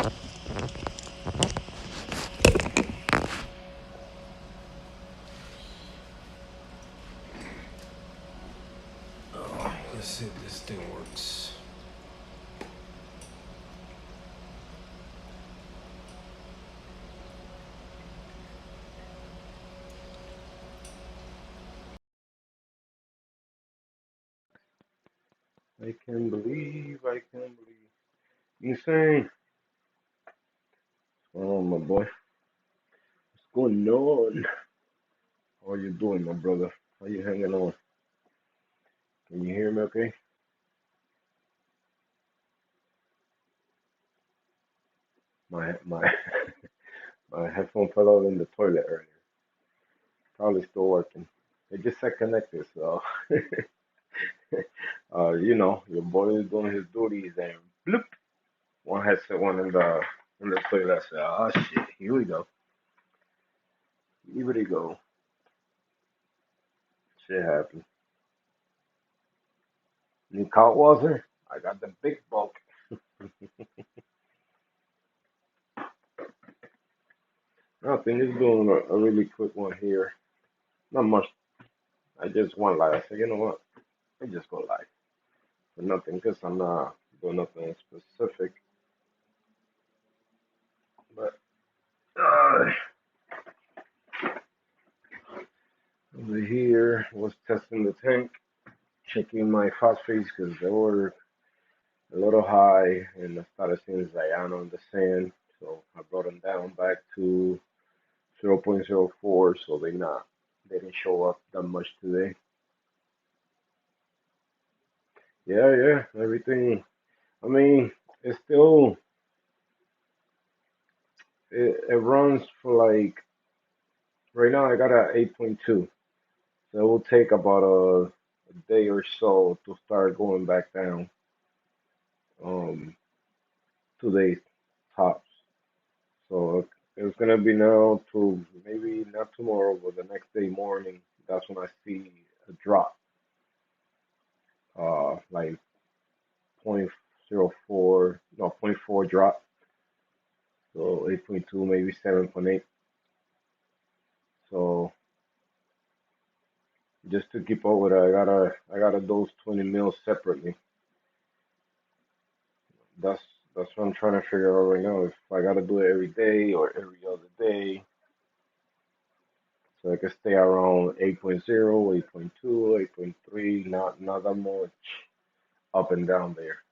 Let's see if this thing works. I can't believe, I can't believe. Insane. What's going on, my boy? What's going on? How are you doing, my brother? How you hanging on? Can you hear me okay? My my headphone fell out in the toilet earlier. Probably still working. It just said connected, so your boy is doing his duties and bloop, one headset, one in the toilet. I said, oh shit, here we go. Here we go. Shit happened. Need cold water? I got the big bulk. I think it's doing a really quick one here. Not much. I just want live. I said, you know what? I just go live for nothing because I'm not doing nothing specific. But over here was testing the tank, checking my phosphates because they were a little high, and I started seeing cyano in the sand. So I brought them down back to 0.04. So they didn't show up that much today. Yeah, yeah, everything. I mean, it's still it runs for like right now. I got a 8.2, so it will take about a day or so to start going back down. 2 days tops. So it's gonna be now to maybe not tomorrow, but the next day morning. That's when I see a drop, like point zero 0.04, no point 0.4 drop. So 8.2, maybe 7.8. So just to keep up with it, I gotta dose 20 mils separately. That's that's what I'm trying to figure out right now. If I gotta do it every day or every other day, so I can stay around 8.0, 8.2, 8.3, not that much up and down there.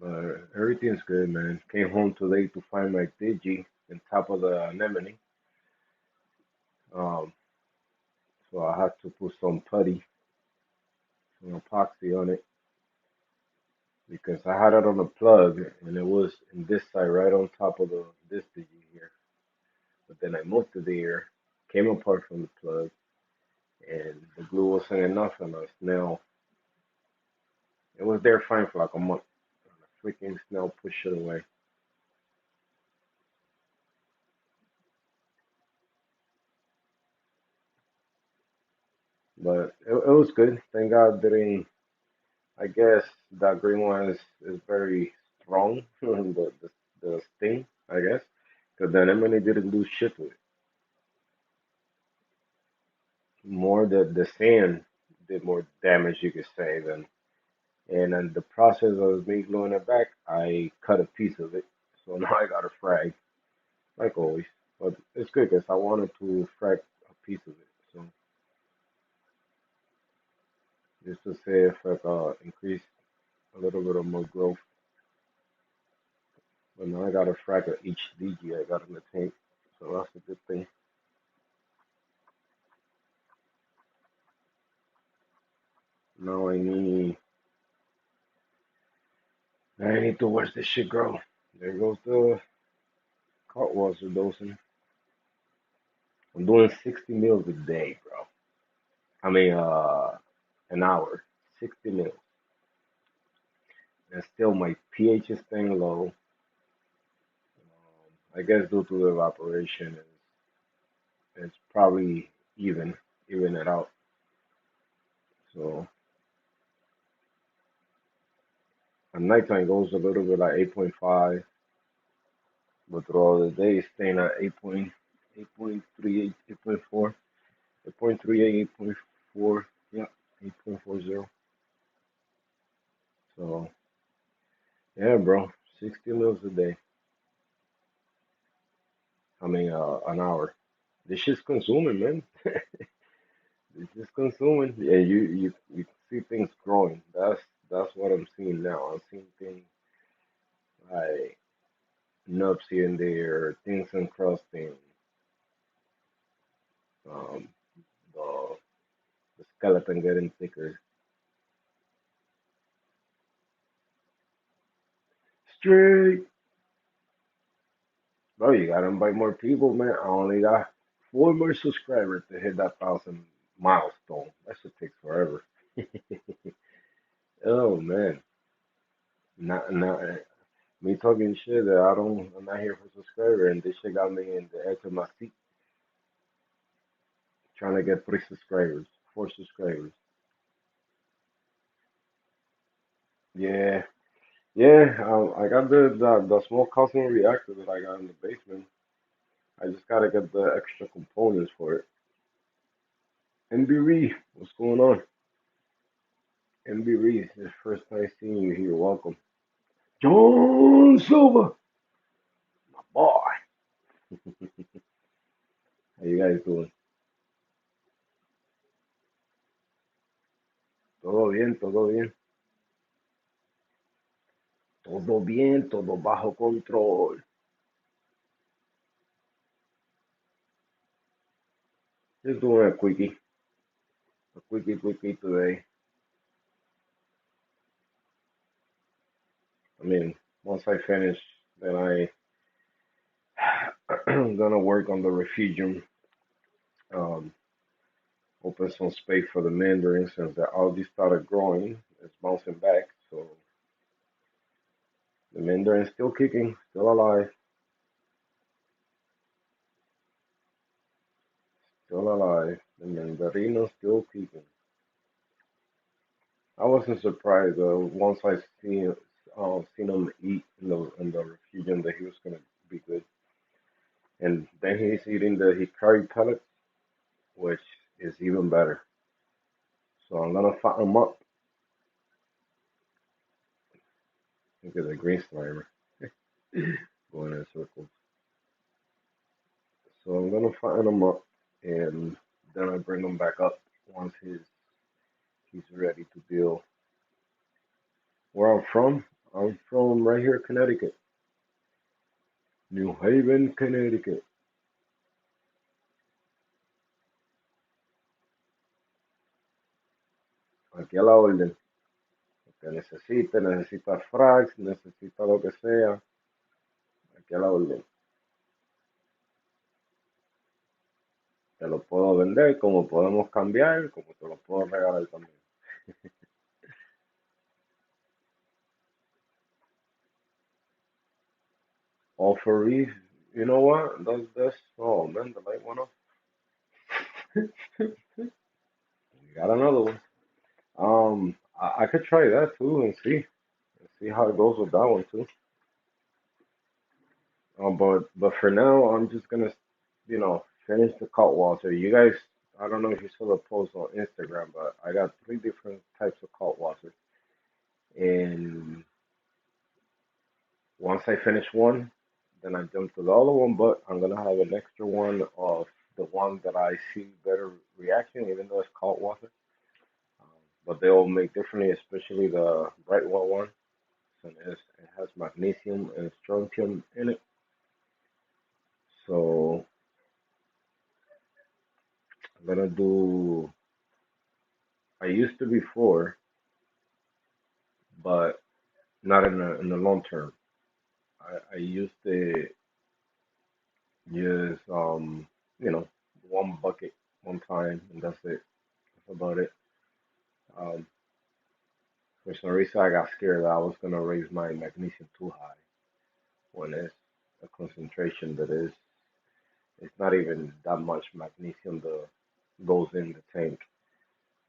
But everything's good, man. Came home too late to find my Digi on top of the anemone. Um, so I had to put some putty, some epoxy on it because I had it on a plug and it was in this side right on top of this Digi here. But then I moved to there, came apart from the plug, and the glue wasn't enough, and a snail. It was there fine for like a month. A freaking snail pushed it away. But it was good. Thank God didn't. I guess that green one is very strong. The sting, I guess, because the anemone didn't do shit with it. More the sand did more damage, you could say, than. And in the process of me gluing it back, I cut a piece of it. So now I got a frag, like always. But it's good because I wanted to frag a piece of it. So just to say if I increase a little bit of more growth. But now I got a frag of each DG I got in the tank. So that's a good thing. Now I need to watch this shit grow. There goes the water dosing. I'm doing 60 meals a day, bro. I mean, an hour, 60 meals. And still my pH is staying low. I guess due to the evaporation, it's probably even it out. So At nighttime goes a little bit like 8.5, but throughout the day it's staying at 8.38, 8.4, 8.38, 8.4, yeah, 8.40. So yeah, bro, 60 meals a day. I mean, an hour. This shit's consuming, man. This is consuming. Yeah, you see things growing. That's what I'm seeing now. I'm seeing things like nubs here and there, things encrusting, um, the the skeleton getting thicker. Straight, bro. You gotta invite more people, man. I only got 4 more subscribers to hit that 1,000 milestone. That should take forever. Oh man, not me talking shit that I'm not here for subscriber, and this shit got me in the edge of my seat trying to get 3 subscribers, 4 subscribers. Yeah, yeah. I got the small custom reactor that I got in the basement. I just gotta get the extra components for it. NB what's going on? NB Reef, it's the first time seeing you here. Welcome, John Silver, my boy. How you guys doing? Todo bien, todo bien, todo bien, todo bajo control. Just doing a quickie today. I mean, once I finish, then I'm gonna work on the refugium, um, open some space for the mandarin since the algae started growing. It's bouncing back, so the mandarin's still kicking, still alive, still alive. The mandarino's still kicking. I wasn't surprised once I seen him eat in the refugium that he was gonna be good, and then he's eating the hikari pellets, which is even better. So I'm gonna fatten him up. Look at the green slimer going in circles. So I'm gonna fatten him up, and then I bring him back up once he's ready to deal. Where I'm from? I'm from right here, Connecticut, New Haven, Connecticut. Aquí a la orden. Lo que necesita frags, necesita lo que sea. Aquí a la orden. Te lo puedo vender, como podemos cambiar, como te lo puedo regalar también. All for reef. You know what? That's oh man, the light went off. We got another one. I could try that too and see how it goes with that one too. But for now, I'm just gonna, finish the cult water. You guys, I don't know if you saw the post on Instagram, but I got 3 different types of cult water. And once I finish one, then I jump to the other one. But I'm gonna have an extra one of the one that I see better reaction, even though it's cult water. But they all make differently, especially the bright white one. So it has magnesium and strontium in it. So I'm gonna do. I used to before, but not in the long term. I used to use you know, 1 bucket one time, and that's it. That's about it. Um, for some reason, I got scared that I was gonna raise my magnesium too high when it's a concentration that is. It's not even that much magnesium that goes in the tank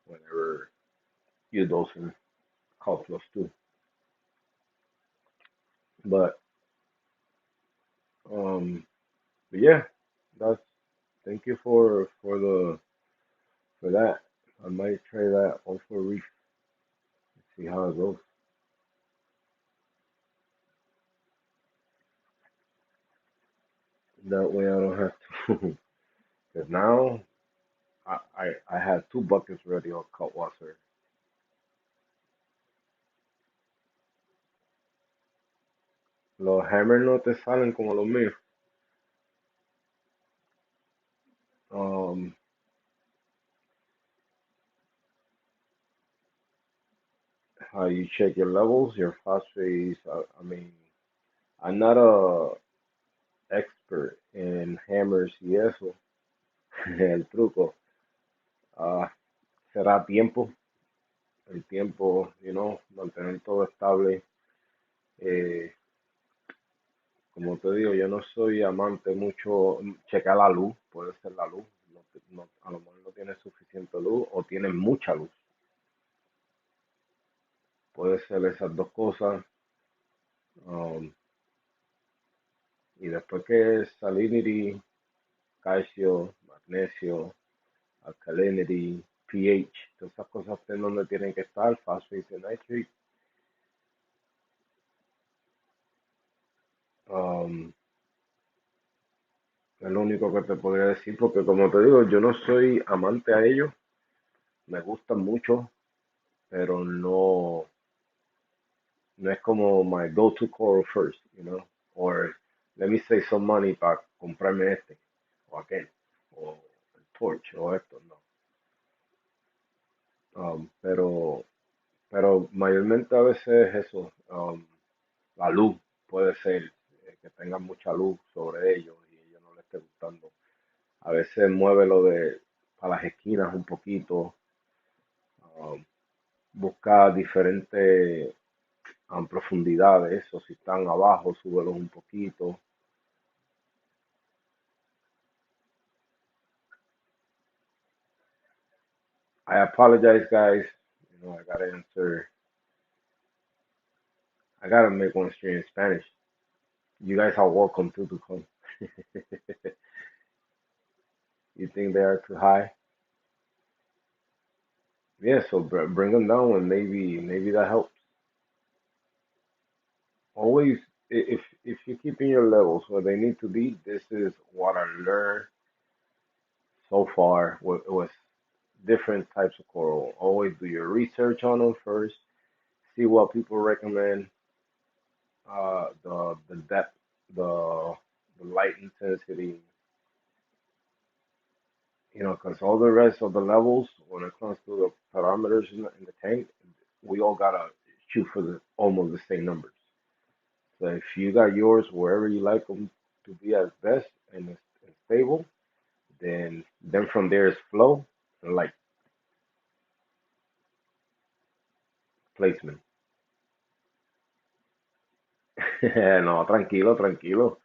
whenever you're dosing Call Plus 2. But um, but yeah, that's thank you for that. I might try that also reef, see how it goes. That way I don't have to. Cause now I have two buckets ready on cut water. Los hammers no te salen como los míos. Um, how you check your levels, your phosphates. I mean, I'm not a expert in hammers y eso. El truco. Uh, será tiempo. El tiempo, mantener todo estable. Eh, como te digo, yo no soy amante mucho. Checar la luz, puede ser la luz. A lo mejor no tiene suficiente luz o tiene mucha luz. Puede ser esas dos cosas. Um, y después que salinity, calcio, magnesio, alkalinity, pH, todas esas cosas en donde tienen que estar, phosphate y nitrate. Um, es lo único que te podría decir, porque como te digo, yo no soy amante a ellos, me gustan mucho, pero no es como my go-to coral first, or let me save some money para comprarme este, o aquel, o el torch, o esto, no. Pero mayormente a veces eso, la luz puede ser que tengan mucha luz sobre ellos y ellos no les esté gustando. A veces mueve lo de a las esquinas un poquito, um, busca diferentes profundidades, o si están abajo, súbelos un poquito. I apologize, guys. I gotta answer. I gotta make one stream in Spanish. You guys are welcome to come. You think they are too high? Yeah, so bring them down and maybe that helps. Always, if you're keeping your levels where they need to be, this is what I learned so far with different types of coral. Always do your research on them first. See what people recommend. The depth, the the light intensity. Because all the rest of the levels, when it comes to the parameters in the tank, we all gotta shoot for the almost the same numbers. So if you got yours wherever you like them to be at best and stable, then from there is flow and like placement. No, tranquilo, tranquilo.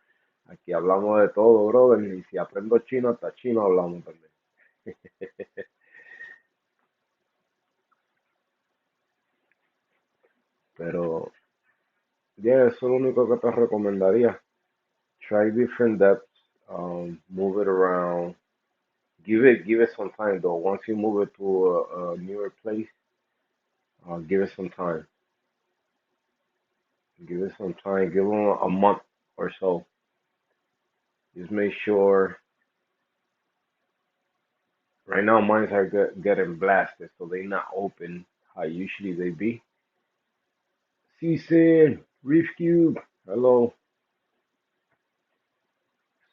Aquí hablamos de todo, brother. Y si aprendo chino, hasta chino hablamos también. Pero, yeah, eso es lo único que te recomendaría. Try different depths, move it around. Give it some time though. Once you move it to a newer place, give it some time. Give it some time. Give them a month or so. Just make sure. Right now, mines are getting blasted, so they not open how usually they be. Season, Reef Cube, hello.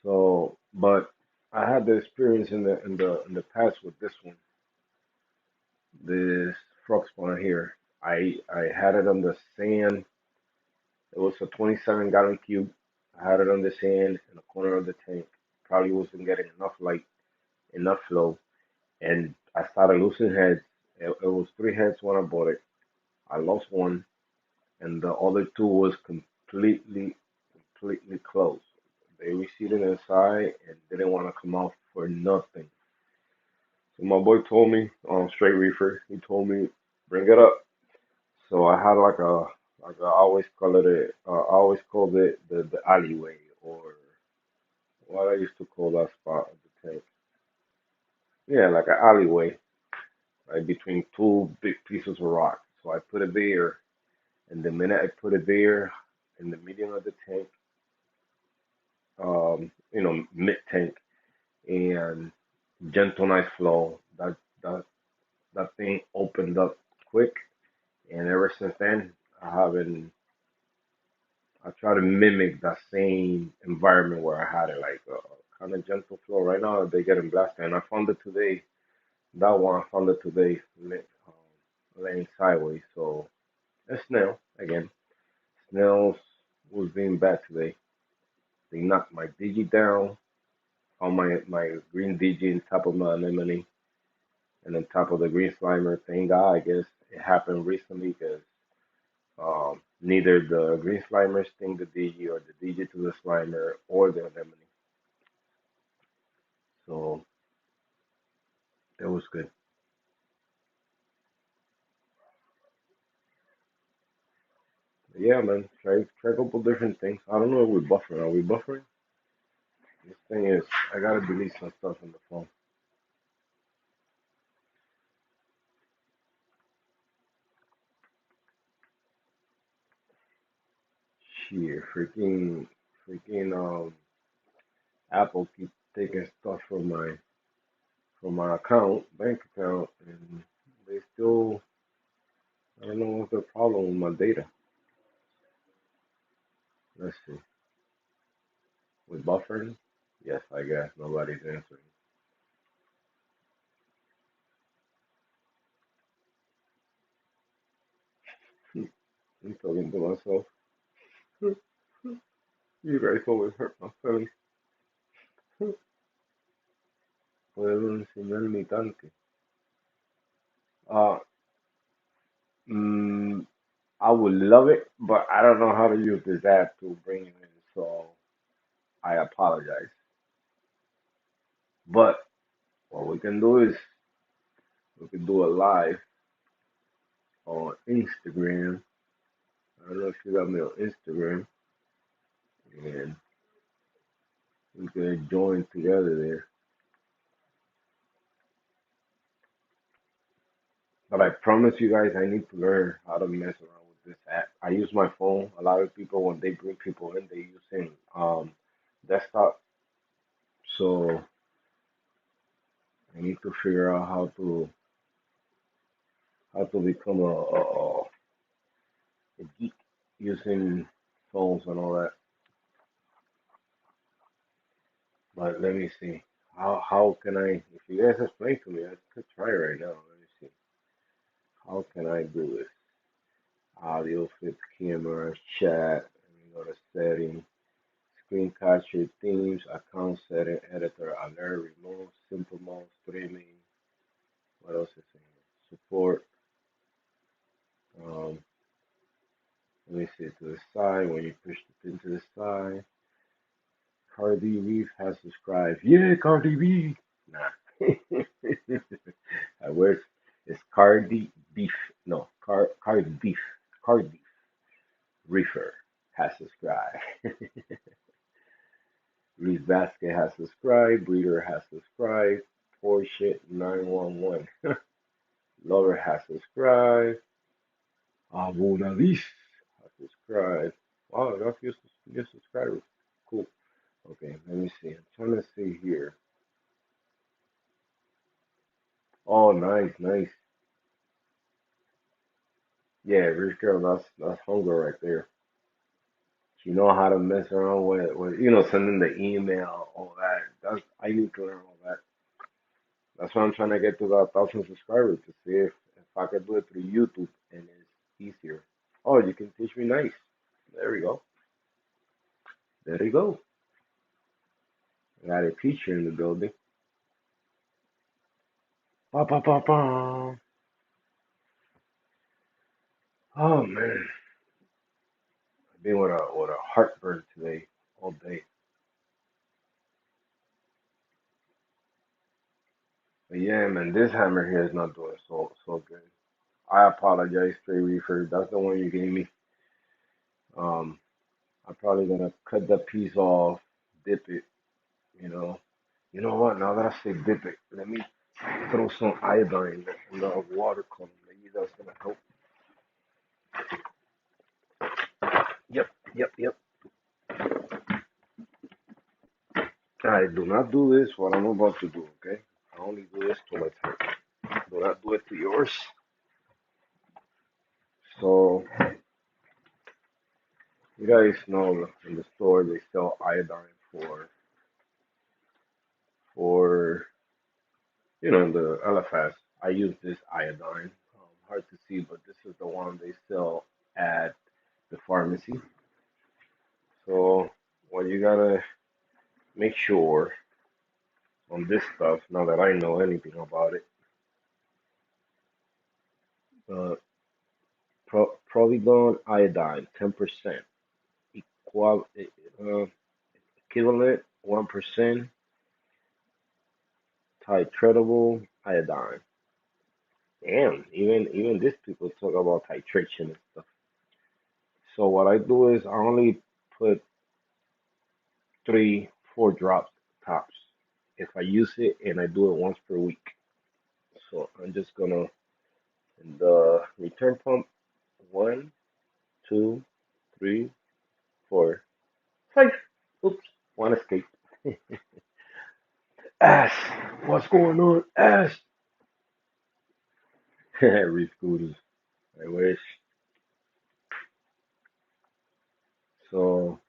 So, but I had the experience in the past with this one, this frog spawn here. I had it on the sand. It was a 27-gallon cube. I had it on the sand in the corner of the tank. Probably wasn't getting enough light, enough flow, and I started losing heads. It was three heads when I bought it. I lost one, and the other two was completely closed. They receded inside and didn't want to come out for nothing. So my boy told me, straight reefer, he told me, bring it up. So I had like Like I always call it, I always called it the alleyway, or what I used to call that spot of the tank. Yeah, like an alleyway, right between two big pieces of rock. So I put it there, and the minute I put it there, in the medium of the tank, mid tank, and gentle nice flow. That that thing opened up quick, and ever since then, I haven't. I try to mimic that same environment where I had it, like kind of gentle flow. Right now, they getting blasted, and I found it today. That one I found it today, laying sideways. So a snail again. Snails was being bad today. They knocked my digi down on my green digi on top of my anemone and on top of the green slimer. Thank God, I guess it happened recently because neither the green slimer sting the digi or the digi to the slimer or the anemone. So that was good. But yeah, man, try a couple different things. I don't know if we're buffering. Are we buffering? This thing is, I gotta delete some stuff on the phone. Shit, freaking Apple keep taking stuff from my bank account, and they still, I don't know what's the problem with my data. Let's see. With buffering? Yes, I guess nobody's answering. I'm talking to myself. You guys always hurt my feelings. Podemos enseñar limitante. Uh, mm, I would love it, but I don't know how to use this app to bring it in, so I apologize. But what we can do is we can do a live on Instagram. I don't know if you got me on Instagram, and we can join together there. But I promise you guys, I need to learn how to mess around with this app. I use my phone. A lot of people, when they bring people in, they using desktop. So I need to figure out how to become a geek using phones and all that. But let me see. How can I? If you guys explain to me, I could try right now. Let me see. How can I do this? Audio, flip camera, chat. Let me go to settings. Screen capture, themes, account setting, editor, alert, remote, simple mode, streaming. What else is in here? Support. Um, Let me see to the side. When you push the pin to the side, Cardi B has subscribed. Yeah, Cardi B. Nah. Where's it's Cardi Beef? No, Cardi Beef. Cardi Beef. Reefer has subscribed. Reese Basket has subscribed. Breeder has subscribed. Porsche 911. Lover has subscribed. Abunadis has subscribed. Wow, that's your subscribers. Cool. Okay, let me see. I'm trying to see here. Oh, nice, nice. Yeah, rich girl, that's hunger right there. She know how to mess around with sending the email, all that. That's I need to learn all that. That's why I'm trying to get to that 1,000 subscribers to see if I could do it through YouTube and it's easier. Oh, you can teach me nice. There we go. There you go. I got a teacher in the building. Ba ba ba ba. Oh man, I've been with a heartburn today all day. But yeah, man, this hammer here is not doing so good. I apologize, Stray Reefer. That's the one you gave me. Um, I'm probably gonna cut that piece off, dip it, you know. You know what? Now that I say dip it, let me throw some iodine in the water column. Maybe that's gonna help. Yep, yep, yep. I do not do this what I'm about to do, okay? I only do this to my tank. Do not do it to yours. So you guys know in the store they sell iodine for the LFS. I use this iodine. Hard to see, but this is the one they sell at the pharmacy. So what you gotta make sure on this stuff, now that I know anything about it, uh, providone iodine, 10%, equal, uh, equivalent 1% titratable iodine. Damn, even these people talk about titration and stuff. So what I do is I only put three, 4 drops tops if I use it, and I do it once per week. So I'm just gonna in the return pump, 1, 2, 3, 4, 5. Oops, one escape. Ash, what's going on, Ash? Reef scooters. I wish. So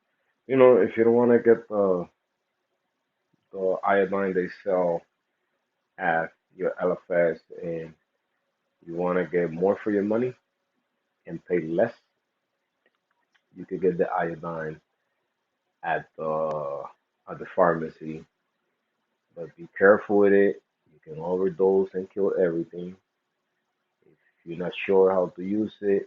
if you don't want to get the iodine they sell at your LFS, and you want to get more for your money and pay less, you could get the iodine at the pharmacy. But be careful with it. You can overdose and kill everything. If you're not sure how to use it,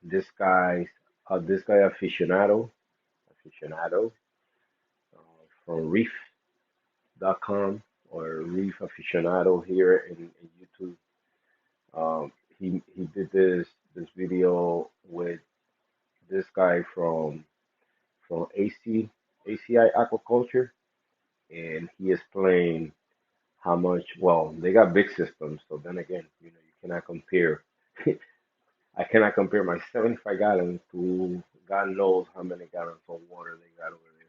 this guy aficionado from Reef.com or Reef aficionado here in YouTube. He did this video with this guy from ACI Aquaculture, and he explained how much. Well, they got big systems, so then again, you cannot compare. I cannot compare my 75 gallons to God knows how many gallons of water they got over there.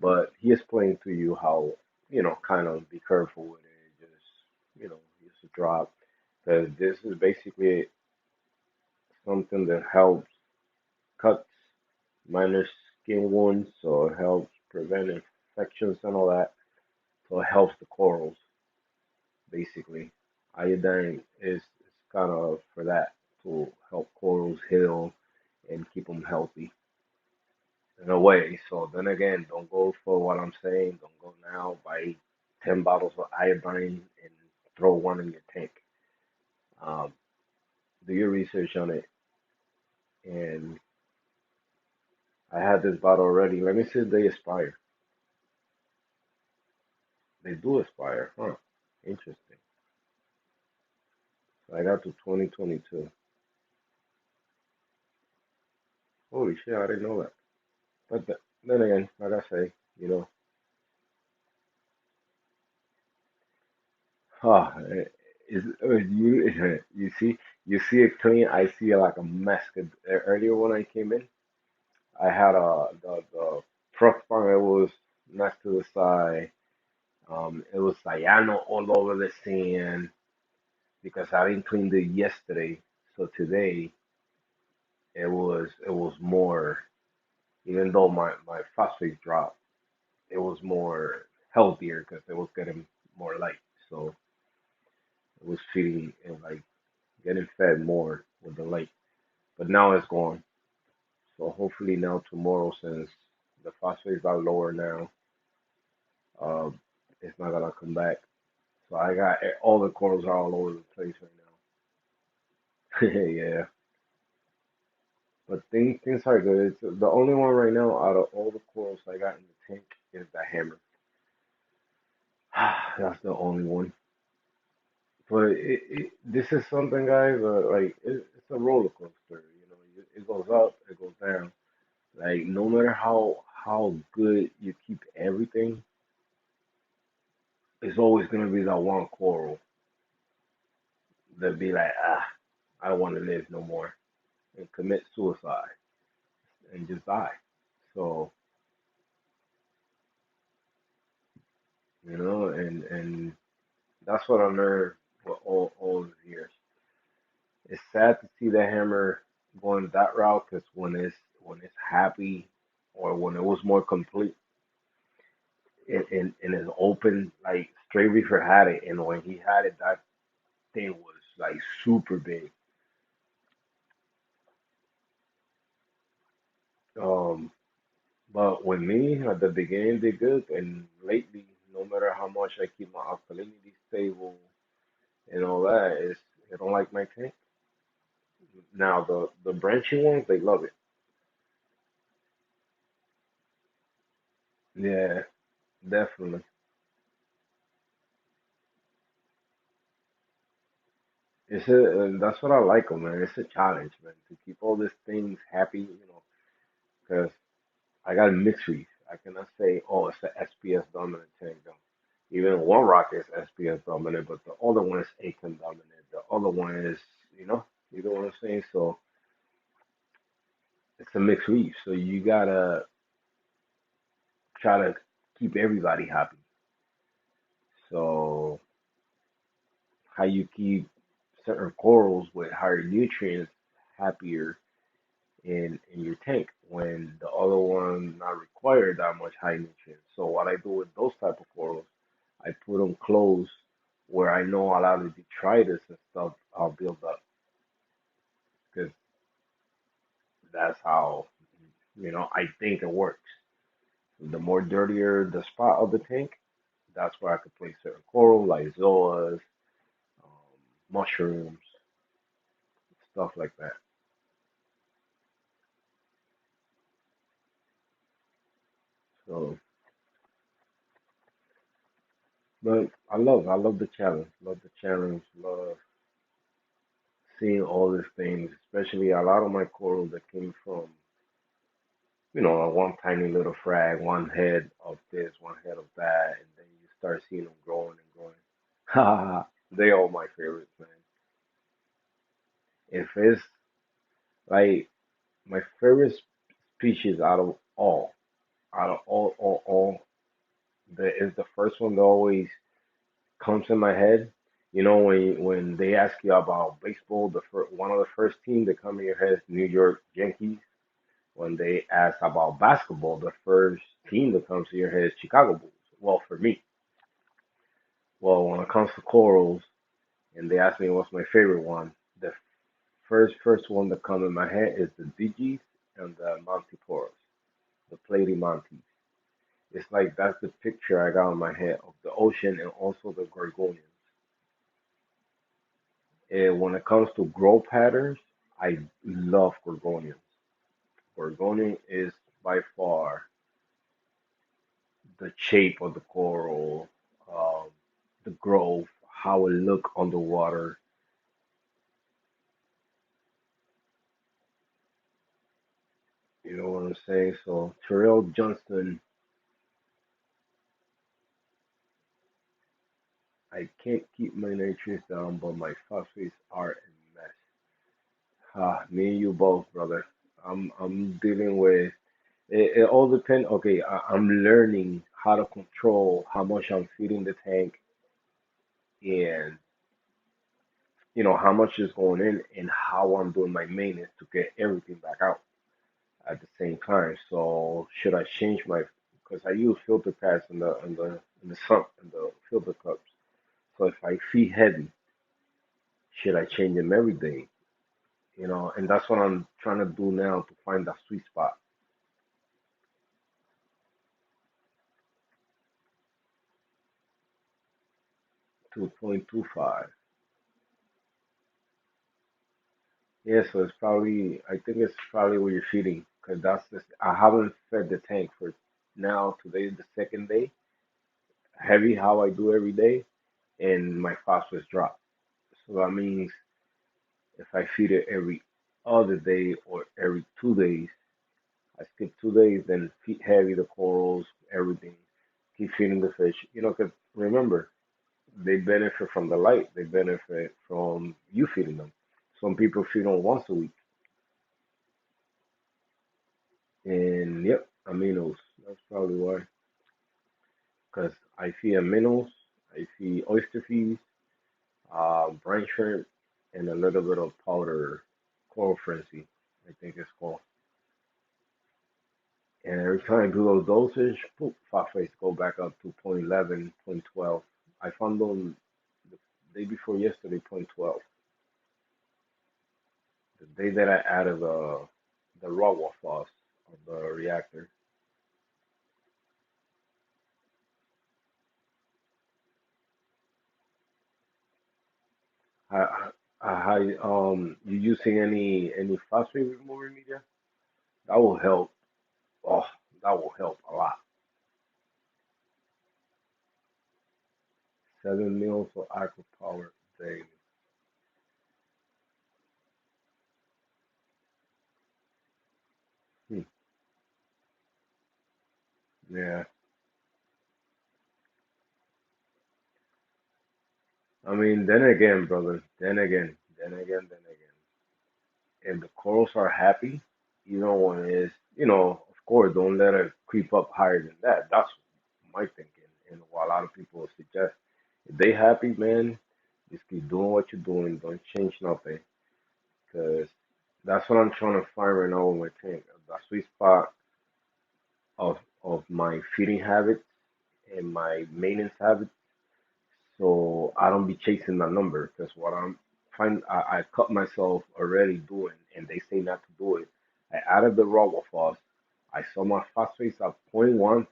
But he explained to you how, kind of be careful with it. Just, use a drop. Because this is basically something that helps cuts, minor skin wounds, so it helps prevent infections and all that. So it helps the corals, basically. Iodine is kind of for that, to help corals heal and keep them healthy in a way. So then again, don't go for what I'm saying. Don't go now buy 10 bottles of iodine and throw one in your tank. Um, do your research on it. And I had this bottle already. Let me see if they expire. They do expire, huh? Interesting. So I got to 2022. Holy shit, I didn't know that. But then again, like I say, you know, huh, you see it clean. I see it like a mess. 'Cause earlier when I came in, I had the truck farm. It was next to the side. It was cyano all over the sand because I didn't clean it yesterday. So today it was more. Even though my phosphate dropped, it was more healthier because it was getting more light. So it was feeding and like getting fed more with the light. But now it's gone. So hopefully now tomorrow, since the phosphates are lower now, um, it's not gonna come back. So I got all the corals are all over the place right now. Yeah, but things are good. It's the only one right now out of all the corals I got in the tank is the hammer. That's the only one. But this is something, guys. Like it's a roller coaster. it goes up, it goes down. Like no matter how good you keep everything, it's always gonna be that one coral that be like, I don't want to live no more and commit suicide and just die. So and that's what I learned with all these years. It's sad to see the hammer going that route because when it's happy or when it was more complete and it's open, like Stray Reefer had it, and when he had it, that thing was like super big. Um, but with me at the beginning, they good, and lately, no matter how much I keep my alkalinity stable and all that, I don't like my tank. Now the branching ones, they love it. Yeah, definitely. And that's what I like 'em, man. It's a challenge, man, to keep all these things happy, because I got a mixed reef. I cannot say, oh, it's a SPS dominant tank. No. Even one rock is SPS dominant, but the other one is ACON dominant. The other one is, you know, you know what I'm saying? So it's a mixed reef. So you gotta try to keep everybody happy. So how you keep certain corals with higher nutrients happier in your tank when the other one not require that much high nutrients. So what I do with those type of corals, I put them close where I know a lot of detritus and stuff I'll build up because that's how I think it works. The more dirtier the spot of the tank, that's where I could place certain coral like zoas, mushrooms, stuff like that. So, but I love the challenge. Love the challenge. Love seeing all these things, especially a lot of my coral that came from, one tiny little frag, one head of this, one head of that, and then you start seeing them growing and growing. They all my favorites, man. If it's like my favorite species out of all, is the first one that always comes in my head. When they ask you about baseball, one of the first teams that come in your head is New York Yankees. When they ask about basketball, the first team that comes to your head is Chicago Bulls. Well, for me, well, when it comes to corals, and they ask me what's my favorite one, the first one that comes in my head is the Digis and the Montiporos, the Platy Montes. It's like that's the picture I got in my head of the ocean and also the Gorgonians. And when it comes to growth patterns, I love Gorgonians. Gorgonian is by far the shape of the coral, um, the growth, how it look underwater. You know what I'm saying? So Terrell Johnston, I can't keep my nitrates down, but my phosphates are a mess. Me and you both, brother. I'm dealing with it. All depends. Okay, I'm learning how to control how much I'm feeding the tank and how much is going in and how I'm doing my maintenance to get everything back out at the same time. So should I change my because I use filter pads in the sump in the filter cups. So if I feed heavy, should I change them every day? And that's what I'm trying to do now to find that sweet spot. 2.25. Yeah, so I think it's probably what you're feeding, because I haven't fed the tank for now. Today is the second day, heavy how I do every day, and my phosphorus dropped. So that means if I feed it every other day or every 2 days. I skip 2 days, then feed heavy the corals, everything. Keep feeding the fish. You know, 'cause remember, they benefit from the light. They benefit from you feeding them. Some people feed on once a week. And yep, aminos. That's probably why. Because I feed aminos, I feed oyster feeds, brine shrimp, and a little bit of powder coral frenzy, I think it's called. And every time I do those dosage, poof, phosphorus go back up to point 0.11, point 0.12. I found them the day before yesterday, point 0.12. The day that I added the raw waffles of the reactor. You using any phosphate remover media? That will help. Oh, that will help a lot. 7 meals of aqua power daily. Hmm. Yeah. I mean, then again, brother. Then again. If the corals are happy, you know, when it's, of course, don't let it creep up higher than that. That's my thinking. And what a lot of people suggest, if they happy, man, just keep doing what you're doing. Don't change nothing. Because that's what I'm trying to find right now with my tank. The sweet spot of my feeding habits and my maintenance habits. So I don't be chasing that number because what I cut myself already doing, and they say not to do it. I added the raw waffles. I saw my phosphates at point 0.1,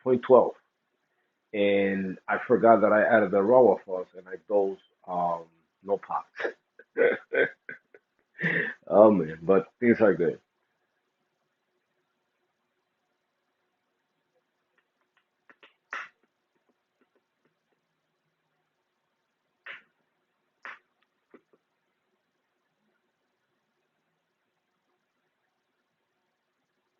point 0.12, and I forgot that I added the raw waffles, and I dosed no pots. Oh man, but things are good.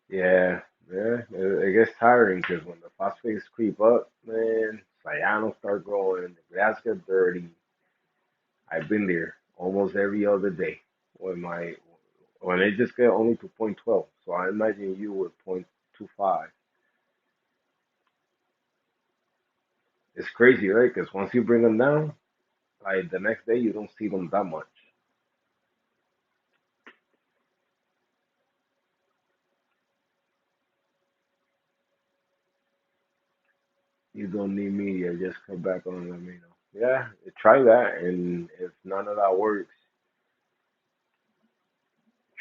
Yeah, yeah, it gets tiring because when the phosphates creep up, man, cyanos start growing, the grass gets dirty. I've been there almost every other day when it just get only to point 12. So I imagine you with point 25. It's crazy, right? Because once you bring them down, like the next day you don't see them that much. You don't need media, just come back on them, you know. Yeah, try that, and if none of that works,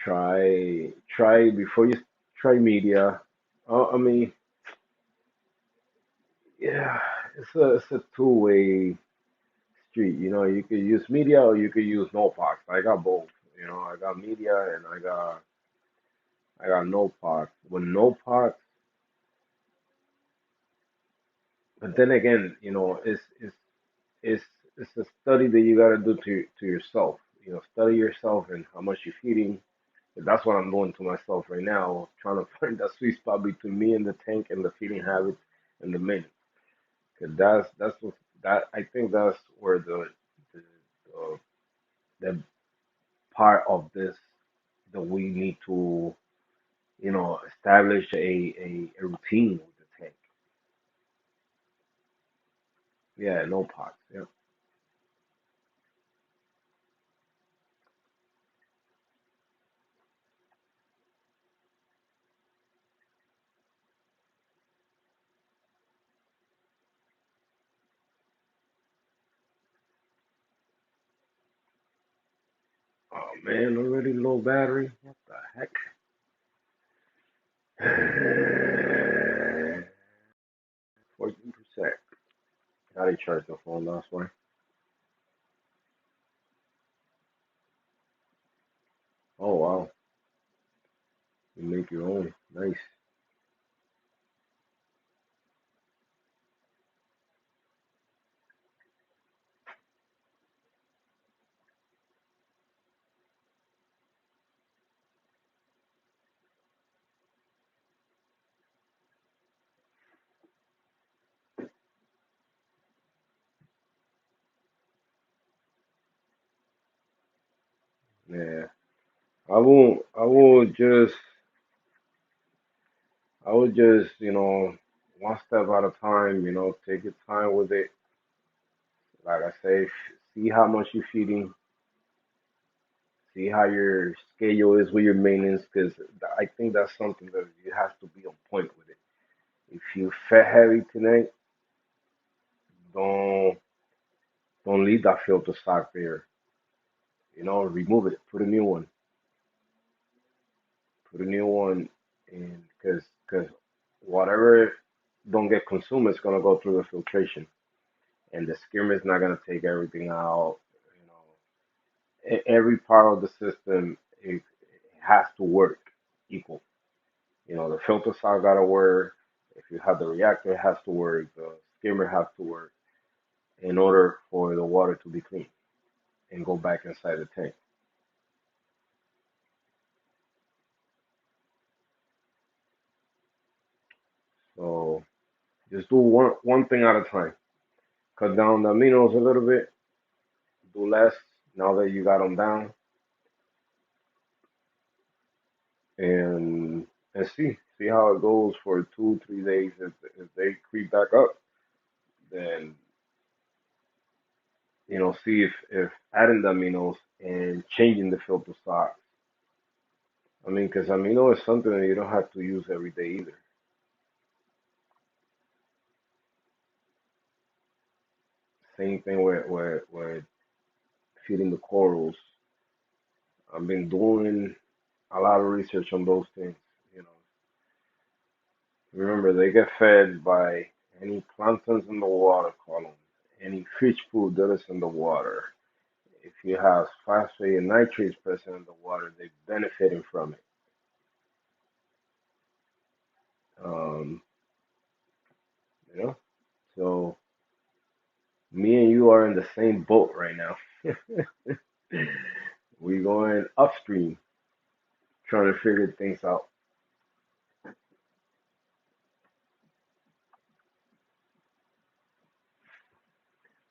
try before you try media. I mean, yeah, it's a two-way street. You know, you could use media or you could use Nopox. I got both. You know, I got media and I got Nopox. With Nopox, but then again, it's it's a study that you got to do to yourself. You know, study yourself and how much you're feeding. And that's what I'm doing to myself right now, trying to find that sweet spot between me and the tank and the feeding habits and the minutes. Cause that's what that I think that's where the, the part of this that we need to, establish a routine with the tank. Yeah, no pots. Yeah. Oh man, already low battery. What the heck? 14%. How do you charge the phone last one? Oh wow, you make your own. Nice. Yeah. I would just, one step at a time, take your time with it. Like I say, see how much you're feeding, see how your schedule is with your maintenance, because I think that's something that you have to be on point with it. If you fat heavy tonight, don't don't leave that filter sock there. Remove it, put a new one, and because whatever don't get consumed, it's gonna go through the filtration, and the skimmer is not gonna take everything out. You know, every part of the system it has to work equal. The filter sock gotta work. If you have the reactor, it has to work. The skimmer has to work in order for the water to be clean and go back inside the tank. So just do one thing at a time. Cut down the aminos a little bit. Do less now that you got them down, and see how it goes for 2 3 days. If they creep back up, then see if adding the aminos and changing the filter socks. I mean, because amino is something that you don't have to use every day either. Same thing with feeding the corals. I've been doing a lot of research on those things. You know, Remember they get fed by any planktons in the water column, any fish food that is in the water. If you have phosphate and nitrates present in the water, they're benefiting from it. Um, you know, so me and you are in the same boat right now. We're going upstream, trying to figure things out.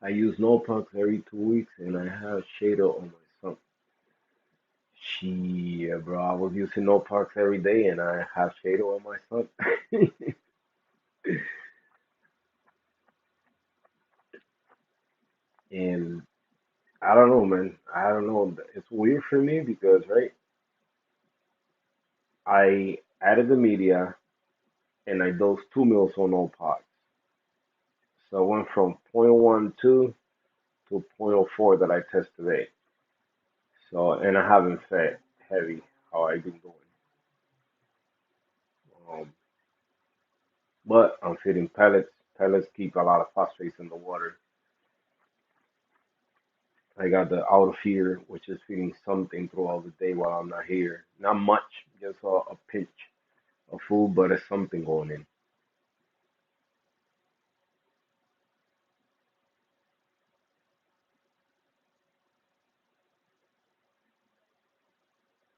I use no pucks every 2 weeks, and I have Shado on my sump. Bro, I was using no pucks every day, and I have Shado on my sump. And I don't know, man. I don't know. It's weird for me because, right, I added the media and I dosed 2 mils on all pots. So I went from 0.12 to 0.04 that I test today. So, and I haven't fed heavy how I've been doing. Um, but I'm feeding pellets. Pellets keep a lot of phosphates in the water. I got the auto feeder, which is feeding something throughout the day while I'm not here. Not much, just a pinch of food, but it's something going in.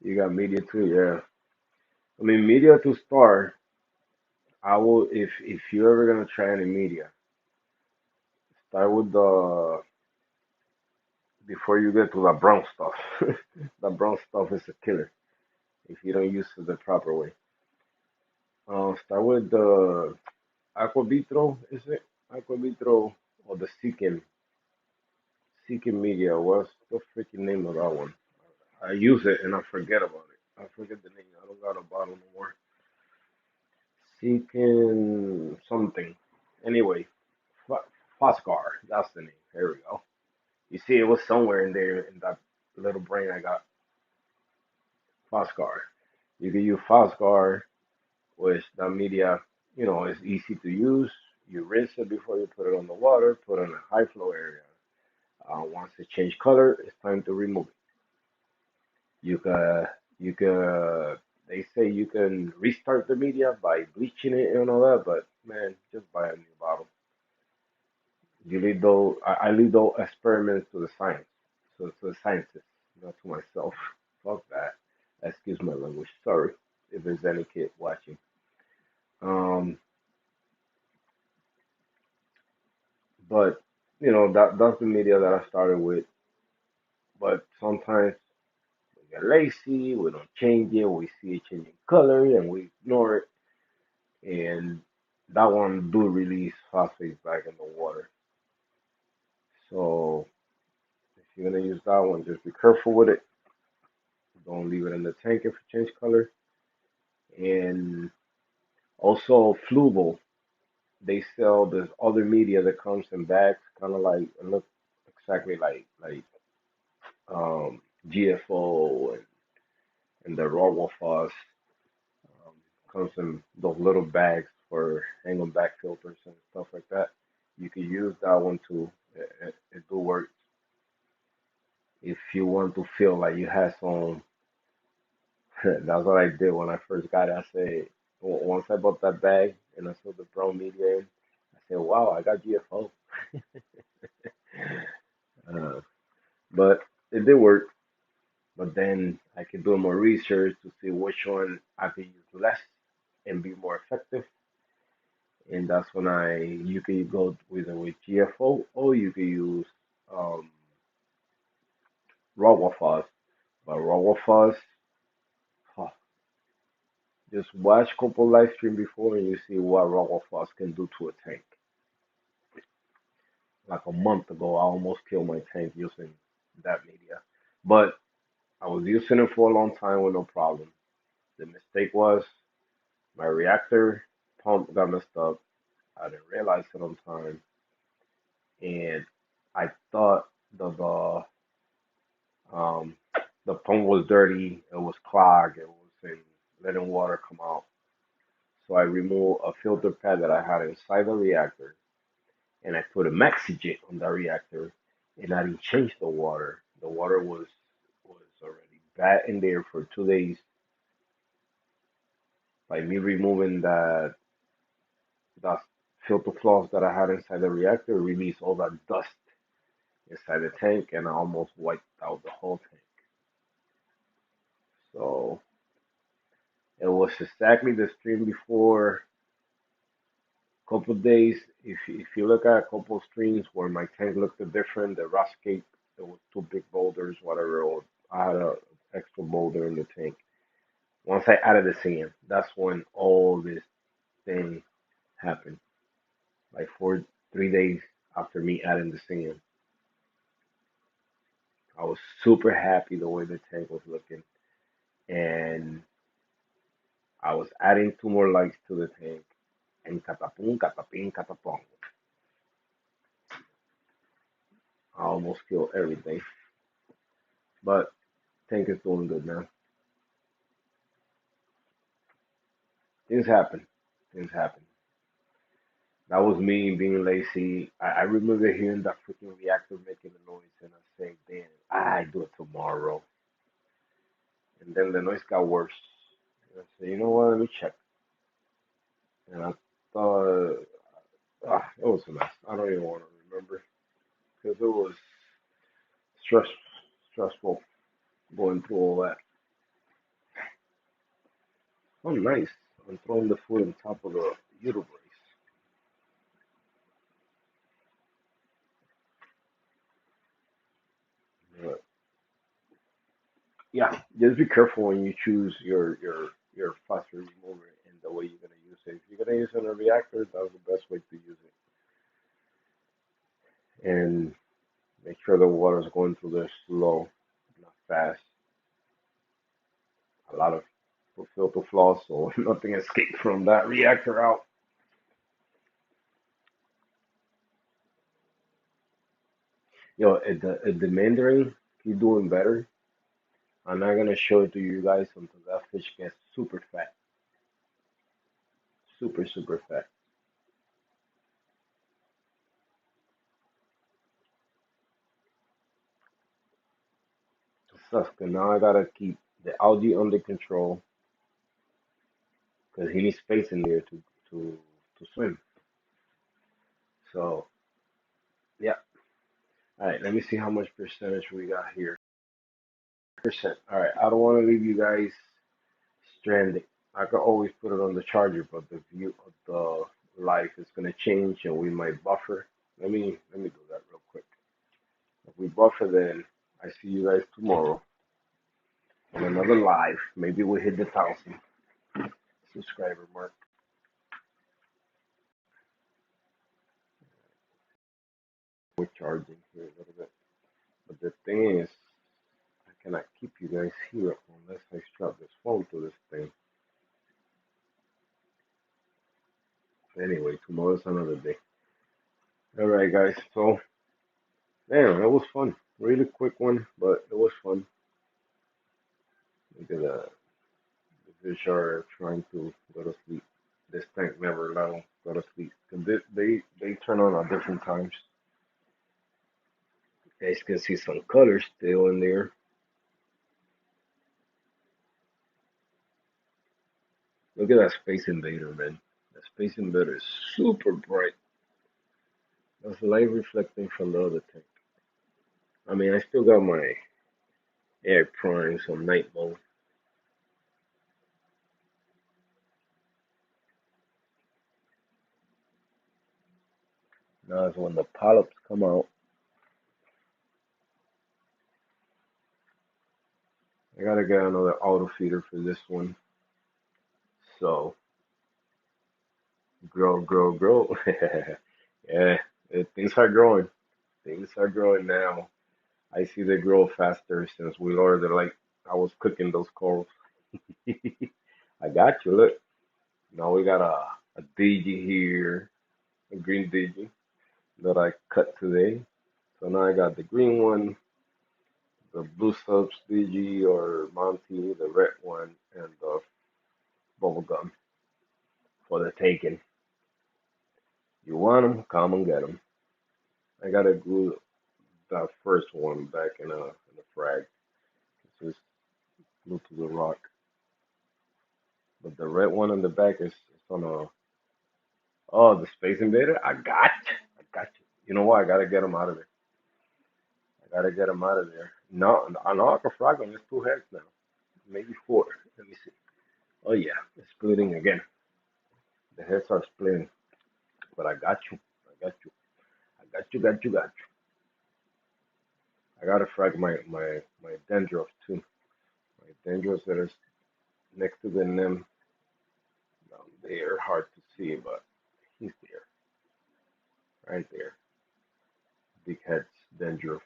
You got media too, yeah. I mean, media to start. I will if you're ever gonna try any media, start with the before you get to the brown stuff. The brown stuff is a killer if you don't use it the proper way. Start with the Aquavitro, is it? Aquavitro or the Seeking media. What's the freaking name of that one? I use it and I forget about it. I forget the name. I don't got a bottle no more. Seeking something. Anyway, Foscar. That's the name. There we go. You see, it was somewhere in there in that little brain I got. Foscar. You can use Foscar, which that media, is easy to use. You rinse it before you put it on the water. Put it in a high flow area. Once it change color, it's time to remove it. You can. They say you can restart the media by bleaching it and all that, but man, just buy a new bottle. You leave those. I leave those experiments to the science, to the scientists, not to myself. Fuck that. Excuse my language. Sorry if there's any kid watching. Um, but that's the media that I started with. But sometimes We get lazy, we don't change it, we see it changing color and we ignore it. And that one do release phosphate back in the water. So if you're gonna use that one, just be careful with it. Don't leave it in the tank if it change color. And also Fluval, they sell this other media that comes in bags, kind of like it look exactly like GFO and the raw fuzz. Um, comes in those little bags for hanging back filters and stuff like that. You can use that one too. It do work if you want to feel like you have some. That's what I did when I first got it. I said, once I bought that bag and I saw the brown media in, I said, wow, I got GFO. Uh, but it did work. But then I could do more research to see which one I could use less and be more effective. And that's when you could go either with GFO or you could use um, raw fuzz. But raw fuzz, huh, just watch a couple live stream before and you see what raw fuzz can do to a tank. Like a month ago, I almost killed my tank using that media, but I was using it for a long time with no problem. The mistake was my reactor pump got messed up. I didn't realize it on time, and I thought um, the pump was dirty. It was clogged. It was in letting water come out. So I removed a filter pad that I had inside the reactor, and I put a Maxi on the reactor, and I didn't change the water. The water was already bad in there for 2 days. By me removing that filter flaws that I had inside the reactor, released all that dust inside the tank, and I almost wiped out the whole tank. So it was exactly the stream before. Couple of days, if you look at a couple of streams where my tank looked different, the rust cake, there was two big boulders, whatever. Or I had a extra boulder in the tank. Once I added the sand, that's when all this thing happened. Like for 3 days after me adding the sand, I was super happy the way the tank was looking, and I was adding two more lights to the tank, and catapum, cataping, catapong. I almost killed everything, but tank is doing good now. Things happen. Things happen. That was me being lazy. I remember hearing that freaking reactor making a noise, and I said, "Damn, I do it tomorrow." And then the noise got worse. And I said, "You know what? Let me check." And I thought, it was a mess. I don't even want to remember because it was stress stressful going through all that. Oh, nice. I'm throwing the food on top of the uterus. But yeah, just be careful when you choose your phosphorus remover and the way you're gonna use it. If you're gonna use it in a reactor, that's the best way to use it. And make sure the water is going through there slow, not fast. A lot of filter floss, so nothing escaped from that reactor out. Yo, at the Mandarin, keep doing better. I'm not gonna show it to you guys until that fish gets super fat, super super fat. It sucks. 'Cause now I gotta keep the algae under control because he needs space in there to to swim. So yeah. All right. Let me see how much percentage we got here. Percent. All right. I don't want to leave you guys stranded. I could always put it on the charger, but the view of the life is gonna change, and we might buffer. Let me do that real quick. If we buffer, then I see you guys tomorrow. on another live. Maybe we'll hit the 1,000 subscriber mark. We're charging here a little bit. But the thing is, I cannot keep you guys here unless I strap this phone to this thing. Anyway, tomorrow's another day. Alright, guys. So, damn, that was fun. Really quick one, but it was fun. Look at that. The fish are trying to go to sleep. This tank never let them go to sleep. They turn on at different times. You guys can see some colors still in there. Look at that Space Invader, man. That Space Invader is super bright. That's light reflecting from the other tank. I mean, I still got my air primes on night mode. Now is when the polyps come out. I gotta get another auto feeder for this one. So, grow, grow, grow. Yeah, things are growing. Things are growing now. I see they grow faster since we lowered the light. I was cooking those corals. I got you. Look, now we got a DG here, a green DG that I cut today. So now I got the green one, the blue subs DG or Monty, the red one, and the bubble gum for the taking. You want them? Come and get them. I gotta glue that first one back in a frag. It's just glued to the rock. But the red one on the back is on a. Oh, the Space Invader. I got you. I got you. You know what? I gotta get them out of there. I gotta get them out of there. No, I know I can frag them. There's two heads now, maybe four. Let me see. Oh yeah, it's splitting again. The heads are splitting. But I got you. I got you. I got you. Got you. Got you. I gotta frag my dandruff too. My dandruff that is next to the limb down there. Hard to see, but he's there, right there. Big heads, dandruff.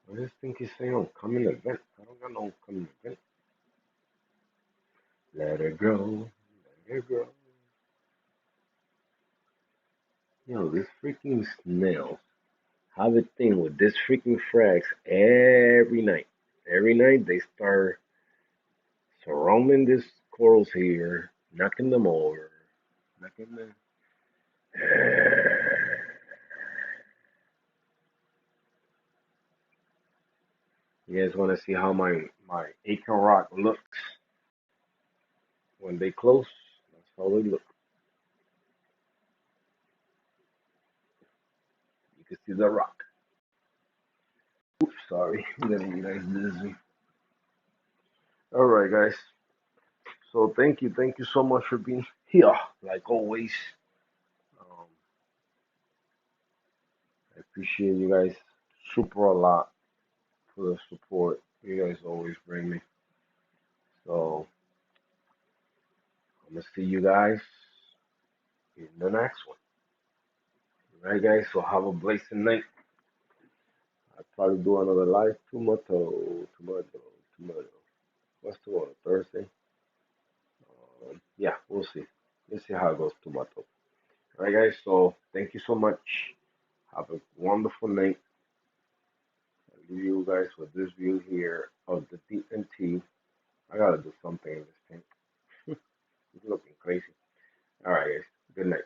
What does this thing is saying? Oh, coming event. I don't got no coming event. Let it grow. Let it grow. Yo, this freaking snails have a thing with this freaking frags every night. Every night they start surrounding these corals here, knocking them over, knocking them. You guys want to see how my acorn rock looks when they close? That's how they look. You can see the rock. Oops, sorry, I'm getting you guys dizzy. All right, guys. So thank you so much for being here, like always. Um, I appreciate you guys super a lot for the support you guys always bring me. So I'm gonna see you guys in the next one. All right, guys. So have a blessed night. I'll probably do another live tomorrow. What's tomorrow? Thursday. Yeah, we'll see. Let's see how it goes tomorrow. All right, guys. So thank you so much. Have a wonderful night. I'll leave you guys with this view here of the DNT. I gotta do something in this thing. It's looking crazy. All right, guys. Good night.